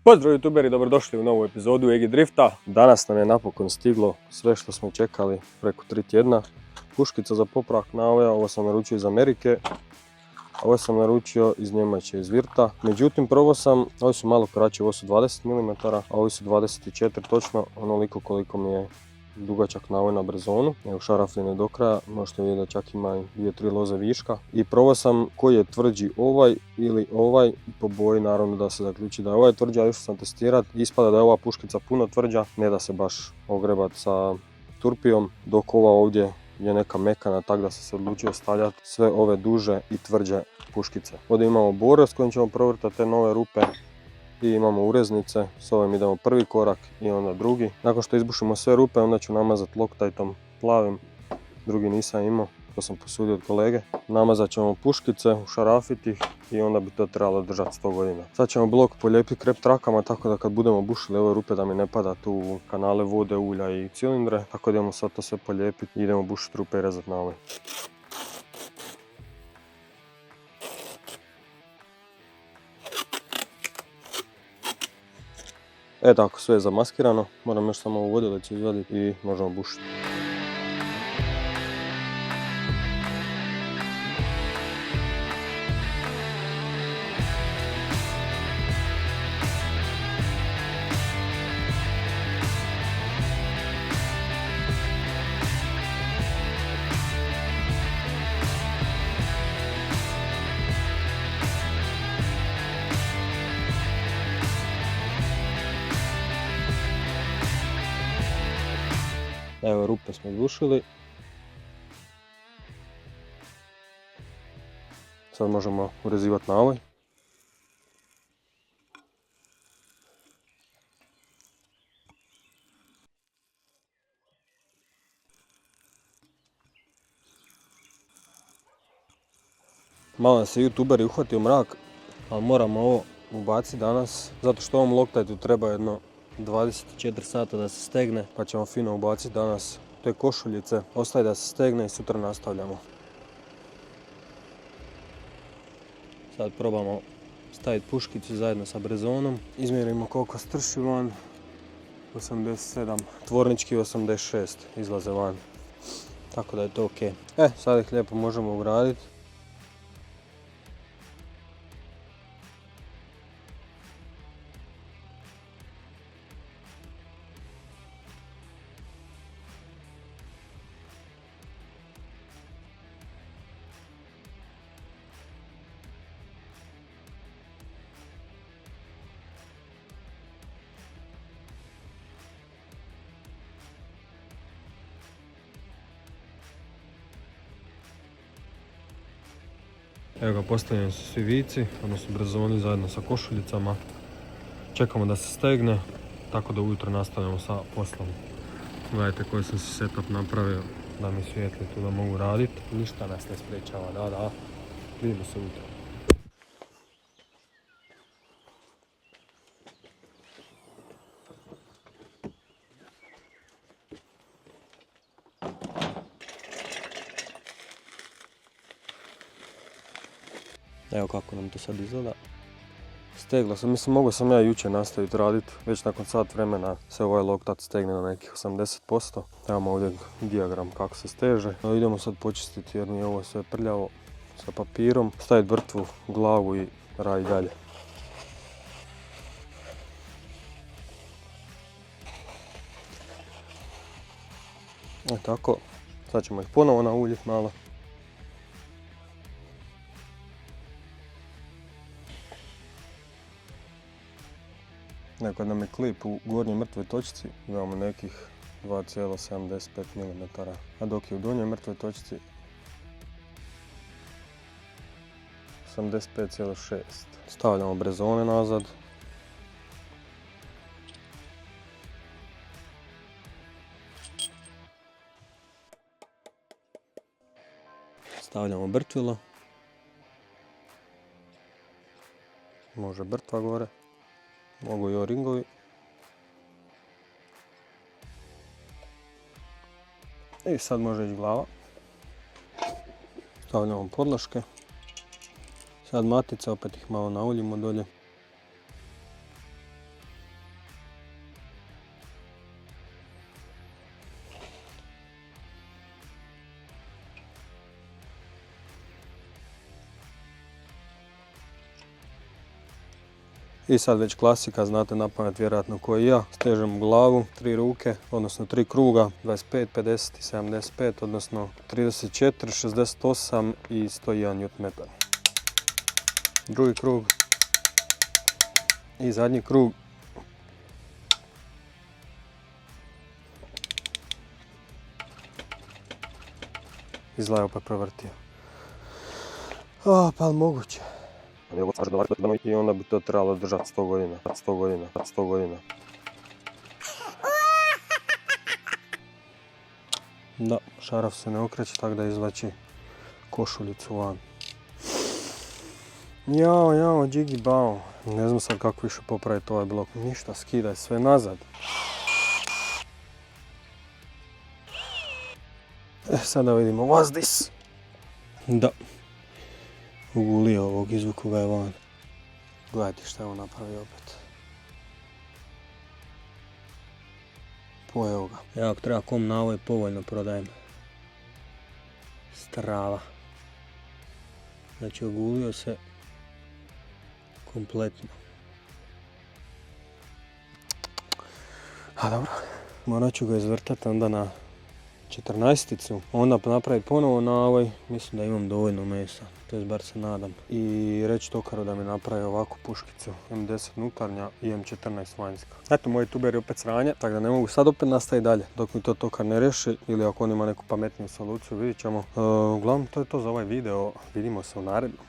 Pozdrav youtuberi, dobrodošli u novu epizodu Egi Drifta. Danas nam je napokon stiglo sve što smo čekali preko 3 tjedna. Puškica za popravak navoja, ovo sam naručio iz Amerike. Ovo sam naručio iz Njemačke, iz Virta. Međutim, prvo sam, ovi su malo kraći, ovo su 20 mm, a ovi su 24, točno onoliko koliko mi je dugačak navoj na Brezonu. Evo, šarafljene do kraja, možete vidjeti da čak ima i 2-3 loze viška. I probao sam koji je tvrđi ovaj ili ovaj, po boji naravno da se zaključi da je ovaj tvrđi, ali išao sam testirat. Ispada da je ova puškica puno tvrđa, ne da se baš ogrebat sa turpijom, dok ova ovdje je neka mekana, tako da sam se odlučio stavljati sve ove duže i tvrđe puškice. Ovdje imamo bore s kojim ćemo provrtati te nove rupe i imamo ureznice, s ovim idemo prvi korak i onda drugi. Nakon što izbušimo sve rupe, onda ću namazati Loctitom plavim, drugi nisam imao, to sam posudio od kolege. Namazat ćemo puškice, ušarafiti ih i onda bi to trebalo držati 100 godina. Sad ćemo blok polijepiti krep trakama, tako da kad budemo bušili ove rupe da mi ne pada tu u kanale vode, ulja i cilindre. Tako da idemo sad to sve polijepiti i idemo bušiti rupe i rezati navoj. Tako, sve je zamaskirano, moram još samo ovu vodilicu izvaditi i možemo bušiti. Evo, rupe smo izbušili. Sad možemo urezivati navoj. Malo nam se youtuberi uhvatio mrak, ali moramo ovo ubaciti danas, zato što ovom Loctitu treba jedno 24 sata da se stegne, pa ćemo fino ubaciti danas te košuljice. Ostaje da se stegne i sutra nastavljamo. Sad probamo staviti puškicu zajedno sa Brezonom. Izmjerimo koliko strši van. 87, tvornički 86 izlaze van. Tako da je to ok. Sad ih lijepo možemo ugraditi. Evo ga, postavljeni su svi vici, odnosno Brezoni zajedno sa košuljicama. Čekamo da se stegne, tako da ujutro nastavljamo sa poslom. Gledajte koji sam si setup napravio da mi svijetli tu da mogu raditi. Ništa nas ne sprečava, da. Vidimo se ujutro. Evo kako nam to sad izgleda. Steglo sam, mislim mogao sam ja jučer nastaviti raditi, već nakon sat vremena se ovaj Loctit stegne na nekih 80%. Imamo ovdje dijagram kako se steže. Idemo sad počistiti jer mi je ovo sve prljavo sa papirom. Staviti brtvu, glavu i raditi dalje. Tako, sad ćemo ih ponovo nauljiti malo. Kad nam je klip u gornjoj mrtvoj točci, imamo nekih 2,75 mm, a dok je u donjoj mrtvoj točci 85,6. Stavljamo Brezone nazad. Stavljamo brtvilo. Može brtva gore. Mogu i o-ringovi. I sad može ići glava. Stavljamo podlaške. Sad matica, opet ih malo nauljimo dolje. I sad već klasika, znate napamet vjerojatno koji ja. Stežem u glavu, 3 ruke, odnosno 3 kruga, 25, 50 i 75, odnosno 34, 68 i 101 Nm. Drugi krug i zadnji krug. Izlajao pa provrtio. Pa ali moguće. I onda bi to trebalo držati 100 godina, 100 godina, 100 godina. Da, šaraf se ne okreće tako da izvlači košuljicu van. Jao, džigi bao. Ne znam sad kako više popraviti ovaj blok. Ništa, skidaj sve nazad. Sada vidimo, what's this? Da. Ugulio ovog, izvuku ga je van. Gledajte šta je on napravio opet. Pojeo ga. Ja ako treba kom na ovoj povoljno prodajem. Strava. Znači ogulio se kompletno. A dobro. Morat ću ga izvrtati onda na 14-icu, onda napraviti ponovo na ovoj, mislim da imam dovoljno mesa, to je bar se nadam. I reći tokaru da mi napravi ovakvu puškicu, M10 unutarnja i M14 vanjska. Eto, moji tuberi opet sranje, tako da ne mogu sad opet nastaviti dalje, dok mi to tokar ne riješi, ili ako on ima neku pametniju soluciju, vidit ćemo. Uglavnom, to je to za ovaj video, vidimo se u narednom.